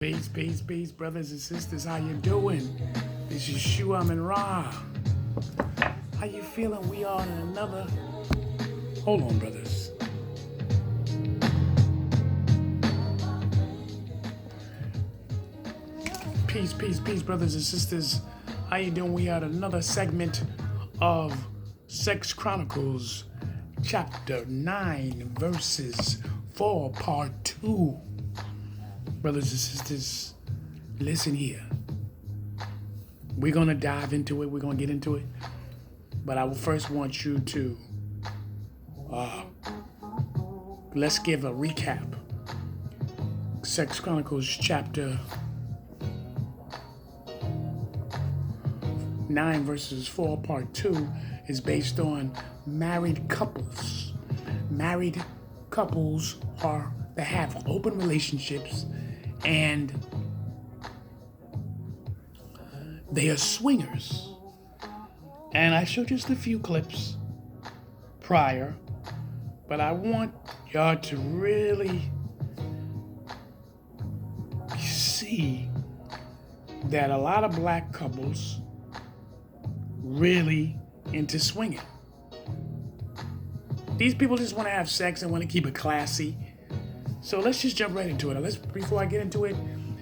Peace, brothers and sisters. How you doing? This is Shu Amun Ra. How you feeling? We are in another. Hold on, brothers. Peace, brothers and sisters. How you doing? We are at another segment of Sex Chronicles, chapter 9, verses 4, part 2. Brothers and sisters, listen here. We're going to dive into it. We're going to get into it. But I will first want you to, let's give a recap. Sex Chronicles chapter 9 verses 4 part 2 is based on married couples. Married couples are that have open relationships and they are swingers. And I showed just a few clips prior, but I want y'all to really see that a lot of black couples really into swinging. These people just want to have sex and want to keep it classy. So let's just jump right into it. Before I get into it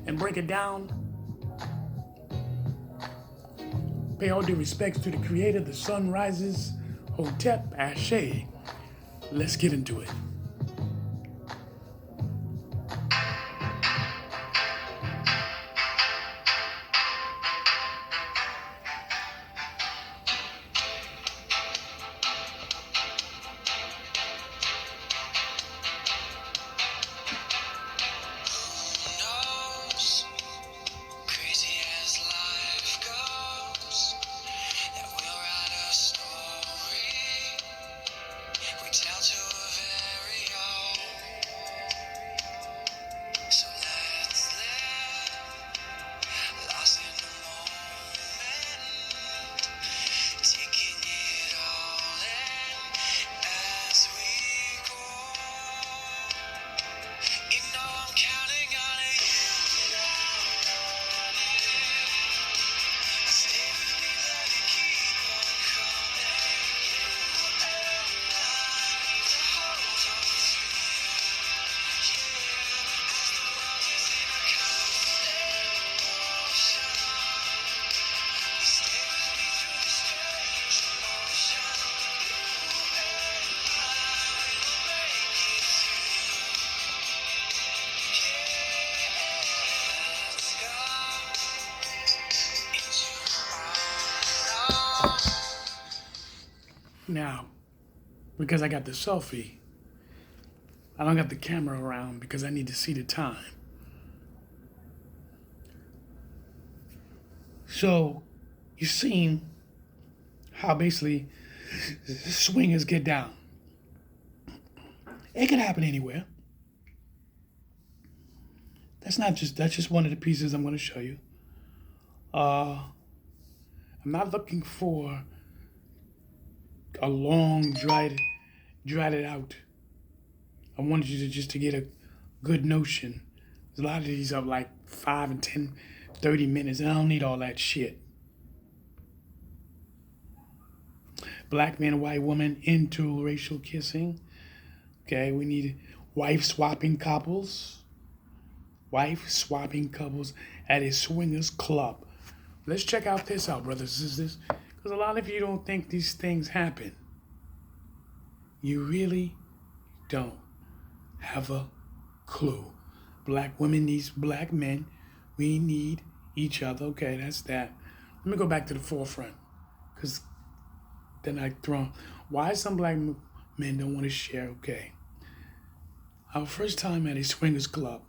and break it down, pay all due respects to the creator, the sun rises, Hotep, Ashe. Let's get into it. Now, because I got the selfie, I don't got the camera around because I need to see the time. So, you've seen how basically swingers get down. It can happen anywhere. That's just one of the pieces I'm going to show you. I'm not looking for a long dried it out. I wanted you to get a good notion. A lot of these are like 5 and 10, 30 minutes, and I don't need all that shit. Black man, white woman, interracial kissing. Okay, we need wife swapping couples at a swingers club. Let's check out this out, brothers and sisters, because a lot of you don't think these things happen. You really don't have a clue. Black women need black men. We need each other. Okay, that's that. Let me go back to the forefront, because then I throw why some black men don't want to share. Okay, our first time at a swingers club.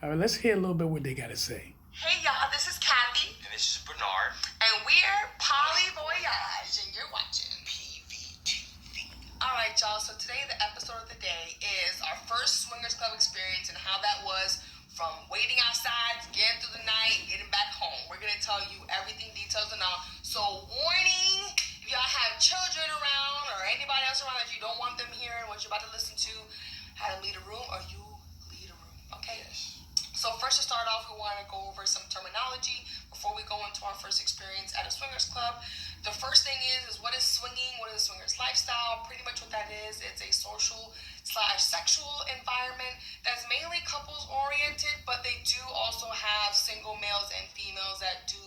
All right, let's hear a little bit what they got to say. Hey y'all, this is Kathy. And this is Bernard. And we're Poly Voyage, and you're watching PVTV. Alright y'all, so today the episode of the day is our first swingers club experience and how that was from waiting outside, getting through the night, getting back home. We're gonna tell you everything, details and all. So warning, if y'all have children around or anybody else around that you don't want them hearing what you're about to listen to, how to leave a room or you leave a room, okay? Yes. first, to start off, we want to go over some terminology before we go into our first experience at a swingers club. The first thing is what is swinging? What is a swingers lifestyle? Pretty much what that is, it's a social / sexual environment that's mainly couples oriented, but they do also have single males and females that do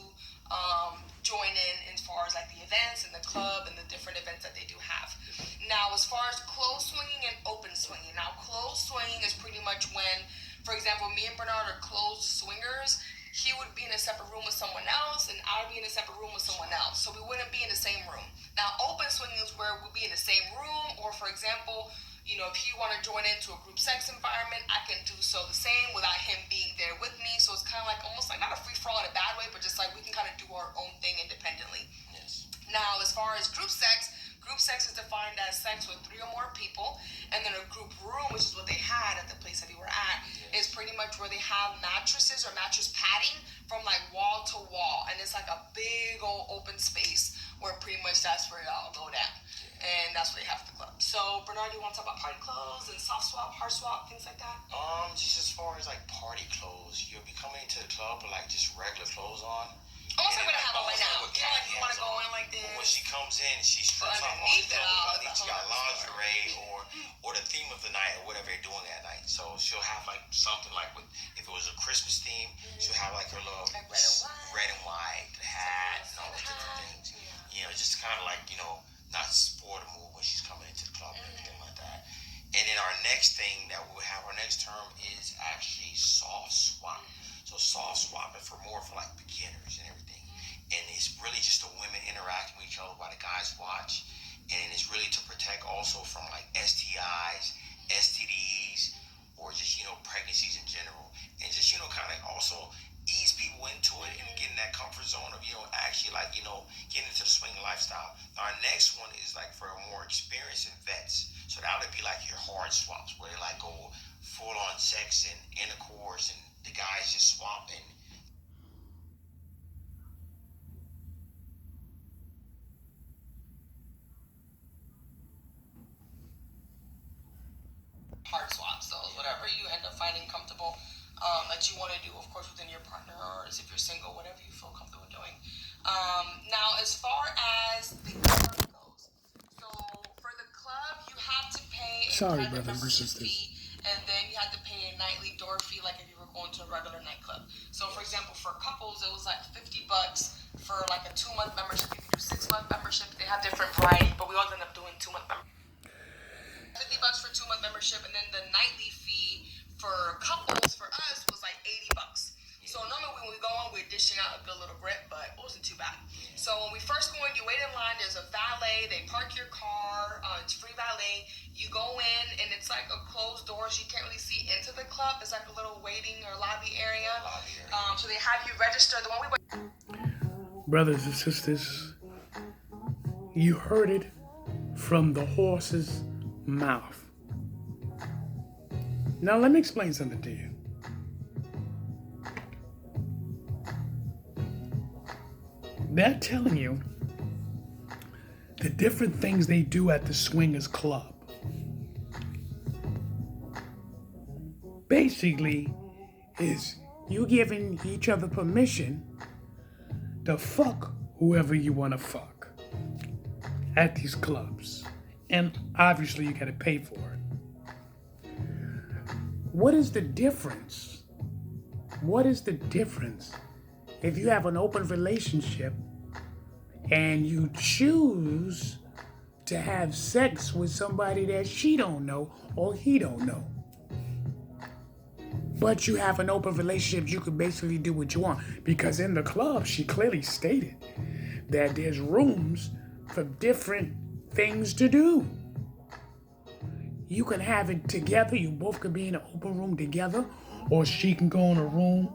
join in as far as like the events and the club and the different events that they do have. Now, as far as closed swinging and open swinging, now closed swinging is pretty much when, for example, me and Bernard are closed swingers. He would be in a separate room with someone else, and I would be in a separate room with someone else. So we wouldn't be in the same room. Now, open swinging is where we'll be in the same room, or for example, if he want to join into a group sex environment, I can do so the same without him being there with me. So it's kind of like almost like not a free-for-all in a bad way, but just like we can kind of do our own thing independently. Yes. Now, as far as group sex is defined as sex with 3 or more people, and then a group room, which is what they had at the place that we were at, is pretty much where they have mattresses or mattress padding from like wall to wall, and it's like a big old open space where pretty much that's where it all go down, and that's what they have at the club. So, Bernard, you want to talk about party clothes and soft swap, hard swap, things like that? Just as far as like party clothes, you'll be coming into the club with like just regular clothes on. Almost like what I have on right now. You want to go in like this. When she comes in, she strips off all the clothes. I think she got lingerie or the theme of the night or whatever they're doing that night. So she'll have like something like if it was a Christmas theme, she'll have like her little like red and white hat and all those different things. Just kind of like, not sport move when she's coming into the club and everything like that. And then our next thing that we'll have, our next term is actually soft swap. So soft swapping for like beginners and everything. And it's really just the women interacting with each other while the guys watch. And it's really to protect also from like STIs, STDs, or just, pregnancies in general. And just, kind of also ease people into it and get in that comfort zone of, actually like, getting into the swinging lifestyle. Our next one is like for more experienced vets. So that would be like your hard swaps where they like go full on sex and intercourse and the guys just swap and hard swap. So whatever you end up finding comfortable that you want to do, of course, within your partner, or as if you're single, whatever you feel comfortable doing. Now, as far as the club goes, so for the club, you have to pay a private membership fee, and then you have to pay a nightly door fee, like if you were going to a regular nightclub. So, for example, for couples, it was like $50 for like a 2-month membership. You can do 6-month membership. They have different variety, but we all end up doing 2-month membership. $50 for 2-month membership, and then the nightly fee for couples for us was like $80. So normally when we go on, we're dishing out a good little grip, but it wasn't too bad. So when we first go in, you wait in line. There's a valet. They park your car. It's free valet. You go in, and it's like a closed door, so you can't really see into the club. It's like a little waiting or lobby area. So they have you register. The one we went. Brothers and sisters, you heard it from the horse's mouth. Now let me explain something to you. They're telling you the different things they do at the swingers club. Basically, is you giving each other permission to fuck whoever you want to fuck at these clubs. And obviously you gotta pay for it. What is the difference? What is the difference if you have an open relationship and you choose to have sex with somebody that she don't know or he don't know? But you have an open relationship, you can basically do what you want. Because in the club, she clearly stated that there's rooms for different things to do. You can have it together. You both could be in an open room together, or she can go in a room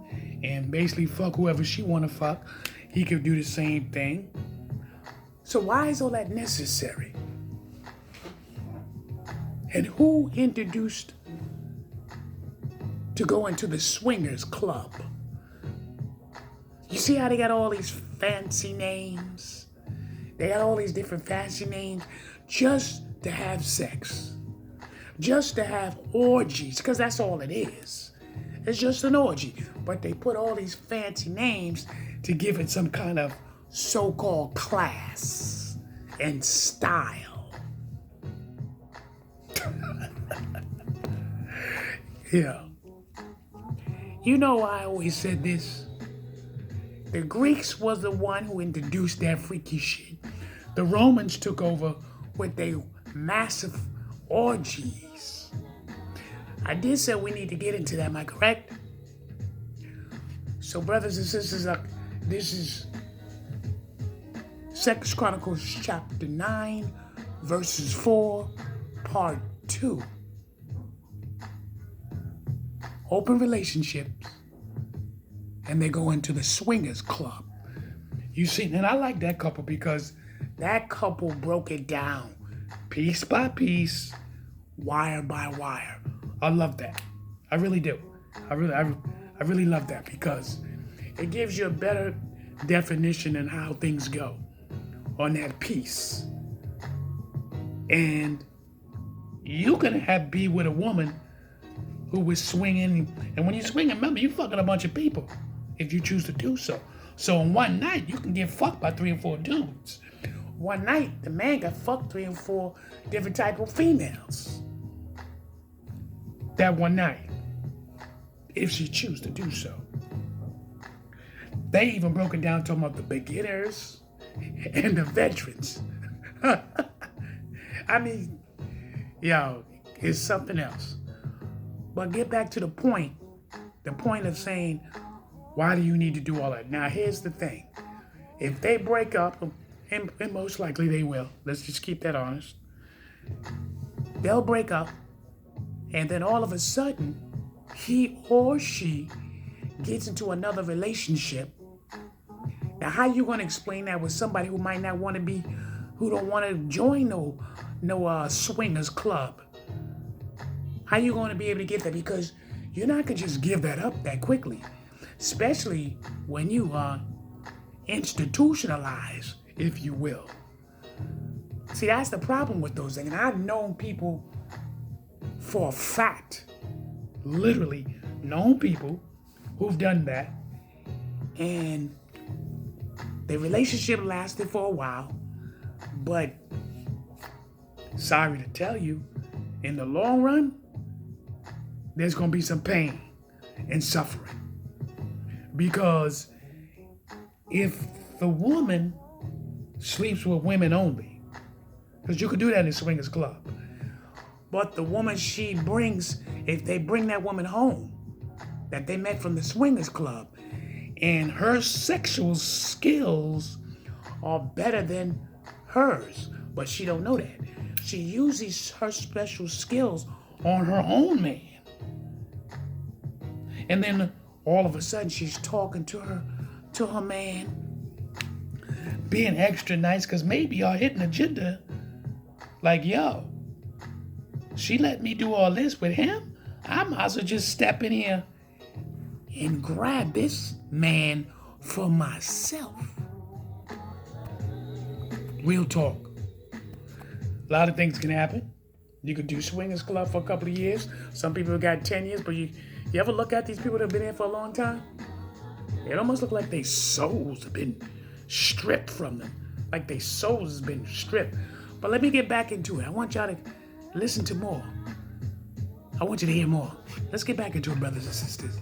and basically fuck whoever she want to fuck. He could do the same thing. So why is all that necessary? And who introduced to go into the swingers club? You see how they got all these fancy names? They got all these different fancy names just to have sex. Just to have orgies, because that's all it is. It's just an orgy. but they put all these fancy names to give it some kind of so-called class and style. Yeah. You know, I always said this. The Greeks was the one who introduced that freaky shit. The Romans took over with their massive orgies. I did say we need to get into that, am I correct? So, brothers and sisters, this is 2 Chronicles chapter 9, verses 4, part 2. Open relationships, and they go into the swingers club. You see, and I like that couple because that couple broke it down piece by piece, wire by wire. I love that. I really do. I really love that because it gives you a better definition on how things go on that piece. And you can be with a woman who was swinging, and when you swing, remember, you fucking a bunch of people if you choose to do so. So in one night, you can get fucked by 3 or 4 dudes. One night, the man got fucked 3 and 4 different type of females. That one night, if she choose to do so. They even broke it down talking about the beginners and the veterans. I mean, yo, it's something else. But get back to the point of saying, why do you need to do all that? Now, here's the thing. If they break up, and most likely they will, let's just keep that honest. They'll break up, and then all of a sudden, he or she gets into another relationship. Now, how you going to explain that with somebody who might not want to be, who don't want to join no swingers club? How you going to be able to get that? Because you're not going to just give that up that quickly, especially when you institutionalize, if you will. See, that's the problem with those things. And I've known people for a fact, literally known people who've done that, and the relationship lasted for a while, but sorry to tell you, in the long run, there's going to be some pain and suffering. Because if the woman sleeps with women only, because you could do that in a swingers club, but the woman she brings, if they bring that woman home that they met from the swingers club, and her sexual skills are better than hers, but she don't know that. She uses her special skills on her own man. And then all of a sudden she's talking to her man, being extra nice, because maybe y'all hit an agenda like, yo, she let me do all this with him. I might as well just step in here and grab this man for myself. Real talk. A lot of things can happen. You could do swingers club for a couple of years. Some people have got 10 years, but you ever look at these people that have been here for a long time? It almost look like their souls have been stripped from them. Like their souls has been stripped. But let me get back into it. I want y'all to listen to more. I want you to hear more. Let's get back into it, brothers and sisters.